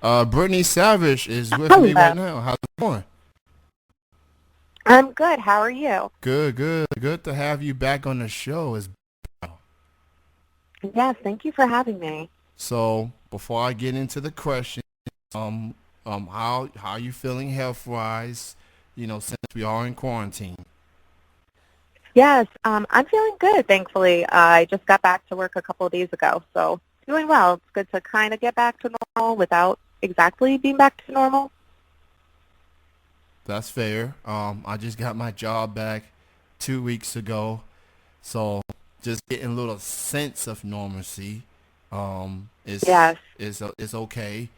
Brittney Savage is with me Hello. right now. How's it going? I'm good. How are you? Good, good, good to have you back on the show. Yes, thank you for having me. So before I get into the question, um, how you feeling health wise? Since we are in quarantine. Yes, I'm feeling good, thankfully. I just got back to work a couple of days ago, so doing well. It's good to kind of get back to normal without exactly being back to normal. That's fair. I just got my job back 2 weeks ago, so just getting a little sense of normalcy. Is Yes. is okay.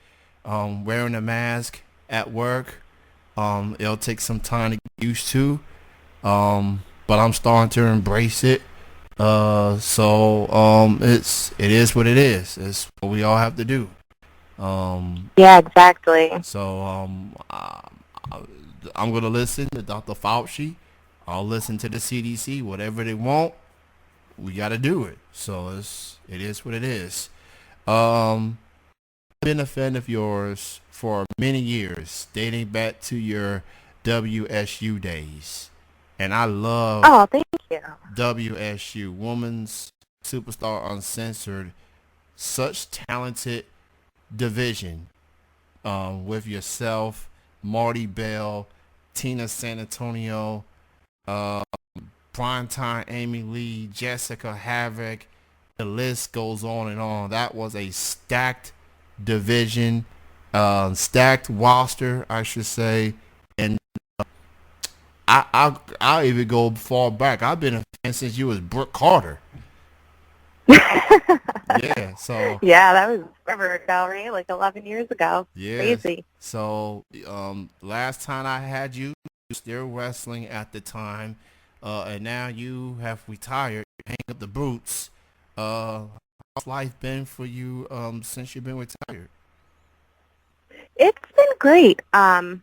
Wearing a mask at work. It'll take some time to get used to. But I'm starting to embrace it. It is what it is. It's what we all have to do. Um, Yeah, exactly. so I'm gonna listen to Dr. Fauci. I'll listen to the CDC. Whatever they want, we gotta do it. So it is what it is. Um, been a fan of yours for many years, dating back to your WSU days. And I love Oh, thank you. WSU, Women's Superstar Uncensored. Such talented division with yourself, Marty Bell, Tina San Antonio, uh, Primetime Amy Lee, Jessica Havoc. The list goes on and on. That was a stacked division, stacked roster, I should say. And I'll even go far back. I've been a fan since you was Brooke Carter. Yeah, so Yeah, that was forever ago, right? Like 11 years ago. yes. Crazy. Last time I had you, you were still wrestling at the time, and now you have retired. You hang up the boots. How's life been for you since you've been retired? It's been great. I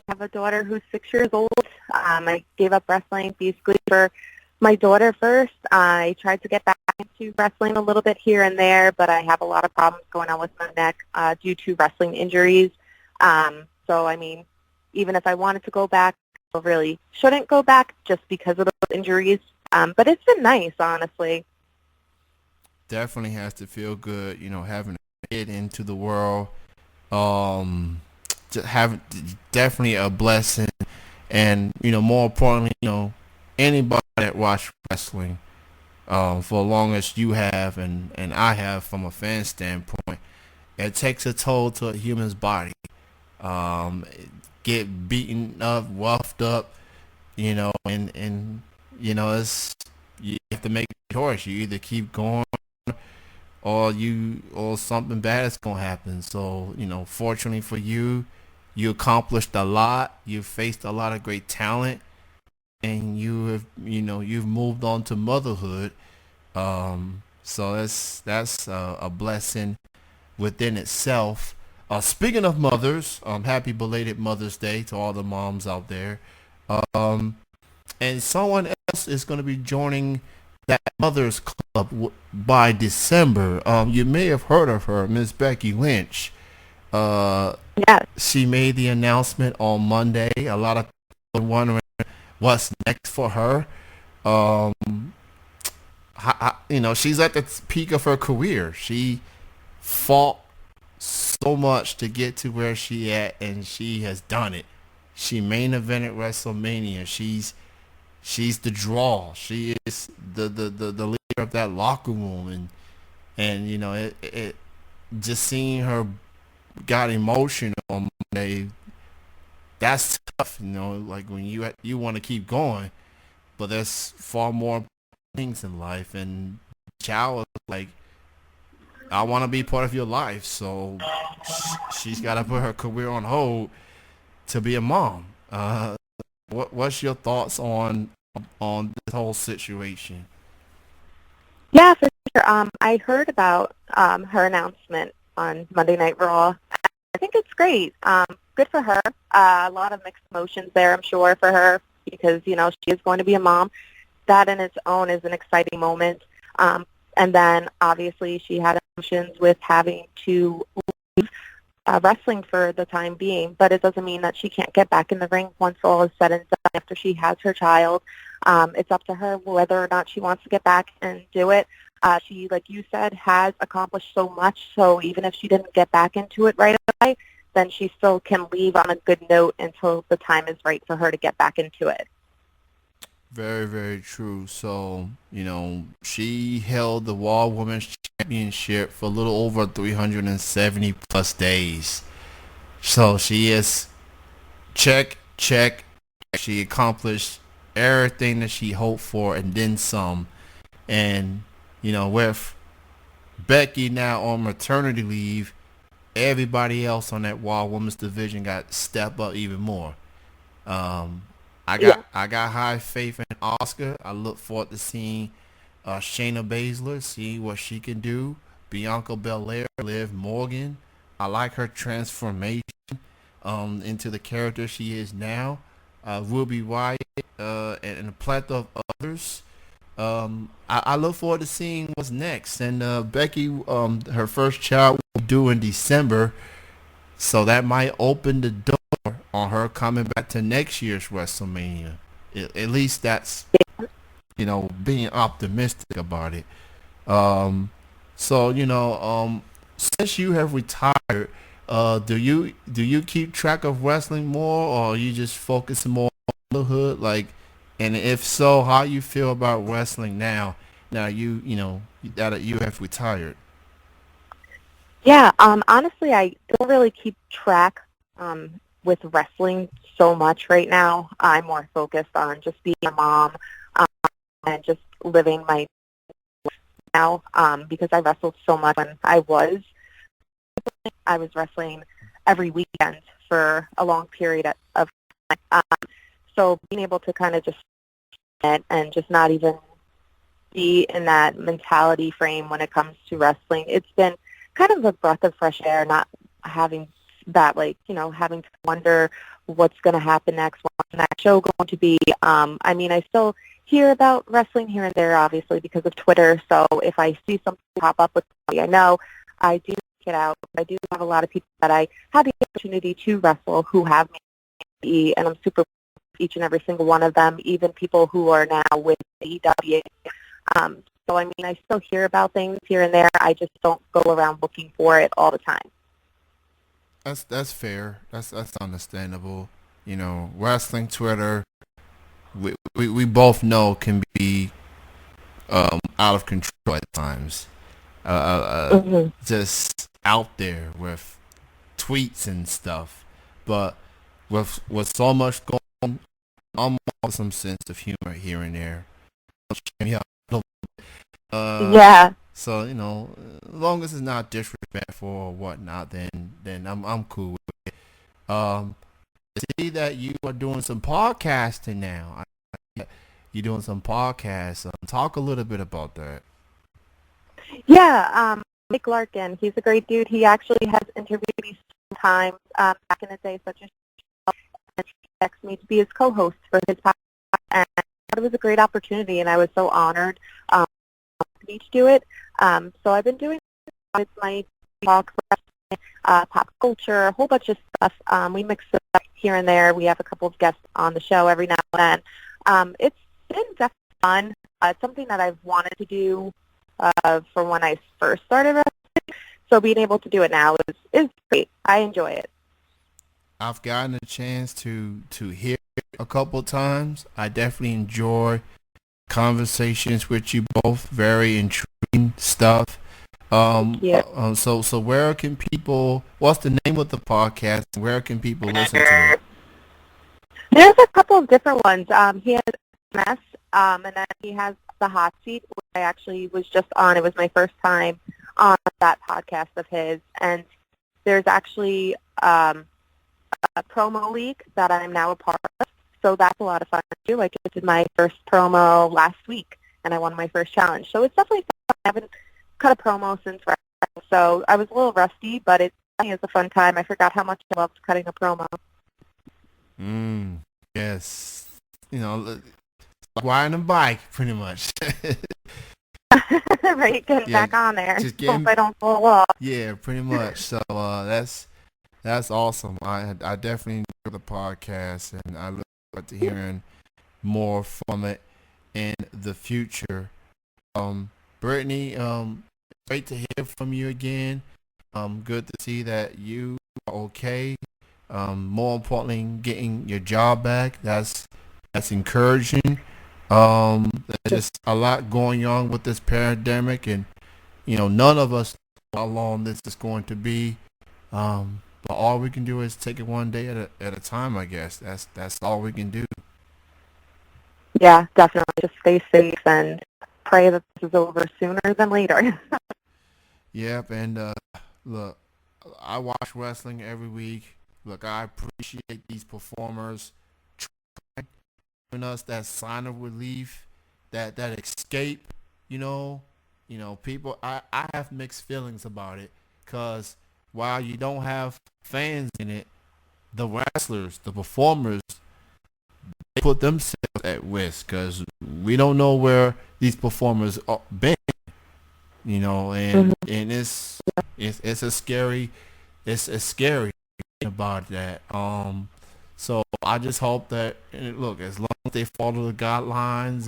have a daughter who's 6 years old. I gave up wrestling basically for my daughter first. I tried to get back into wrestling a little bit here and there, but I have a lot of problems going on with my neck due to wrestling injuries. So, I mean, even if I wanted to go back, I really shouldn't go back just because of those injuries. But it's been nice, honestly. Definitely has to feel good, having a kid into the world. Um, just having definitely a blessing, and more importantly, anybody that watch wrestling for as long as you have and I have from a fan standpoint, it takes a toll to a human's body. Um, get beaten up, roughed up, and it's you have to make a choice. You either keep going or something bad is gonna happen. So fortunately for you, you accomplished a lot. You faced a lot of great talent, and you've moved on to motherhood. So that's a blessing within itself. Speaking of mothers, happy belated Mother's Day to all the moms out there. Um, and someone else is going to be joining that mothers club by December. You may have heard of her, Miss Becky Lynch. Uh, Yes. she made the announcement on Monday. A lot of people are wondering what's next for her. Um, she's at the peak of her career. She fought so much to get to where she at, and she has done it. She main evented WrestleMania. She's the draw. She is the leader of that locker room, and it just seeing her got emotional on Monday. That's tough, like when you want to keep going, but there's far more things in life, and child is like, I want to be part of your life, so she's got to put her career on hold to be a mom. What's your thoughts on this whole situation? Yeah, for sure. I heard about her announcement on Monday Night Raw. I think it's great. Good for her. A lot of mixed emotions there, I'm sure, for her because, she is going to be a mom. That in its own is an exciting moment. And then, obviously, she had emotions with having to wrestling for the time being, but it doesn't mean that she can't get back in the ring once all is said and done after she has her child. It's up to her whether or not she wants to get back and do it. She, like you said, has accomplished so much, so even if she didn't get back into it right away, then she still can leave on a good note until the time is right for her to get back into it. Very, very true. So, she held the Raw Women's Championship for a little over 370 plus days. So she is check, check. She accomplished everything that she hoped for and then some. And, with Becky now on maternity leave, everybody else on that Raw Women's division got to step up even more. I got high faith in Oscar. I look forward to seeing Shayna Baszler, see what she can do. Bianca Belair, Liv Morgan. I like her transformation into the character she is now. Ruby Riott and a plethora of others. I look forward to seeing what's next. And Becky, her first child will be due in December, so that might open the door on her coming back to next year's WrestleMania. At least that's, being optimistic about it. Since you have retired, do you keep track of wrestling more, or you just focus more on the hood? Like, and if so, how you feel about wrestling now? Now that you have retired. Yeah, honestly, I don't really keep track with wrestling so much right now. I'm more focused on just being a mom and just living my life now because I wrestled so much when I was wrestling every weekend for a long period of time. So being able to kind of just and just not even be in that mentality frame when it comes to wrestling, it's been kind of a breath of fresh air, not having that, having to wonder what's going to happen next, what's the next show going to be. I still hear about wrestling here and there, obviously, because of Twitter. So if I see something pop up with somebody I know, I do check it out. I do have a lot of people that I had the opportunity to wrestle who have me, and I'm super proud of each and every single one of them, even people who are now with AEW. I still hear about things here and there. I just don't go around looking for it all the time. That's fair. That's understandable. Wrestling Twitter, we both know can be out of control at times. Just out there with tweets and stuff, but with so much going on, I'm some sense of humor here and there. Yeah. So as long as it's not disrespectful or whatnot, then I'm cool with it. I see that you are doing some podcasting now. You're doing some podcasts. Talk a little bit about that. Yeah, Mike Larkin, he's a great dude. He actually has interviewed me sometimes back in the day, such as and he asked me to be his co-host for his podcast, and I thought it was a great opportunity, and I was so honored to do it. So I've been doing it's my talk, pop culture, a whole bunch of stuff. We mix it up here and there. We have a couple of guests on the show every now and then. It's been definitely fun. It's something that I've wanted to do from when I first started wrestling. So being able to do it now is great. I enjoy it. I've gotten a chance to hear it a couple times. I definitely enjoy conversations with you both. Very intriguing stuff. So where can people? What's the name of the podcast? Where can people listen to it? There's a couple of different ones. He has MS, and then he has the Hot Seat, which I actually was just on. It was my first time on that podcast of his, and there's actually a promo league that I'm now a part of. So that's a lot of fun to do. I just did my first promo last week, and I won my first challenge. So it's definitely fun. I haven't cut a promo since wrestling, so I was a little rusty, but it is a fun time. I forgot how much I loved cutting a promo. Yes. Riding a bike, pretty much. Right, getting back on there. Just hope I don't fall off. Yeah, pretty much. So that's That's awesome. I definitely enjoy the podcast, and I look forward to hearing more from it in the future. Brittney, great to hear from you again. Good to see that you are okay. More importantly, getting your job back. That's encouraging. There's just a lot going on with this pandemic, and none of us know how long this is going to be. But all we can do is take it one day at a time. I guess that's all we can do. Yeah, definitely. Just stay safe and pray that this is over sooner than later. Yep, and look, I watch wrestling every week. Look, I appreciate these performers giving us that sign of relief, that escape. You know, people. I have mixed feelings about it because while you don't have fans in it, the wrestlers, the performers, they put themselves at risk because we don't know where these performers are been. And Mhm. it's a scary it's scary about that. So I just hope that, and look, as long as they follow the guidelines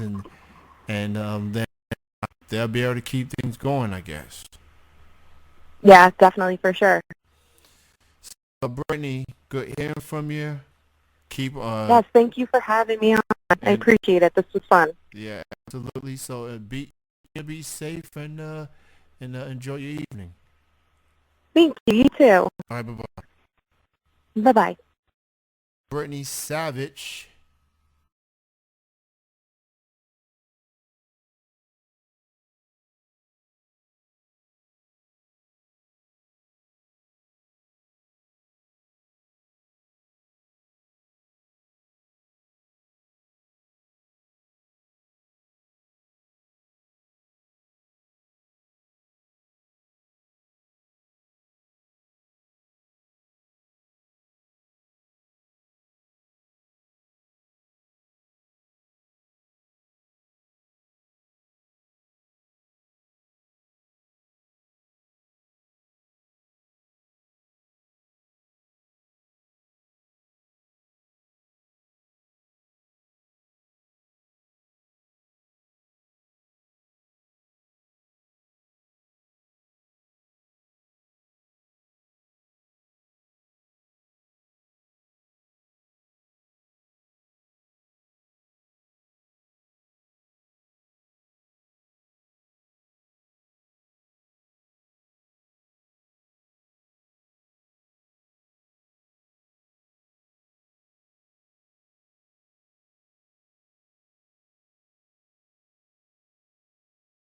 and then they'll be able to keep things going, I guess. Yeah, definitely, for sure. So Brittney, good hearing from you. Keep Yes, thank you for having me on. I and appreciate it. This was fun. yeah, absolutely. So be safe and enjoy your evening. Thank you. You too. All right, bye bye. Bye-bye. Brittney Savage.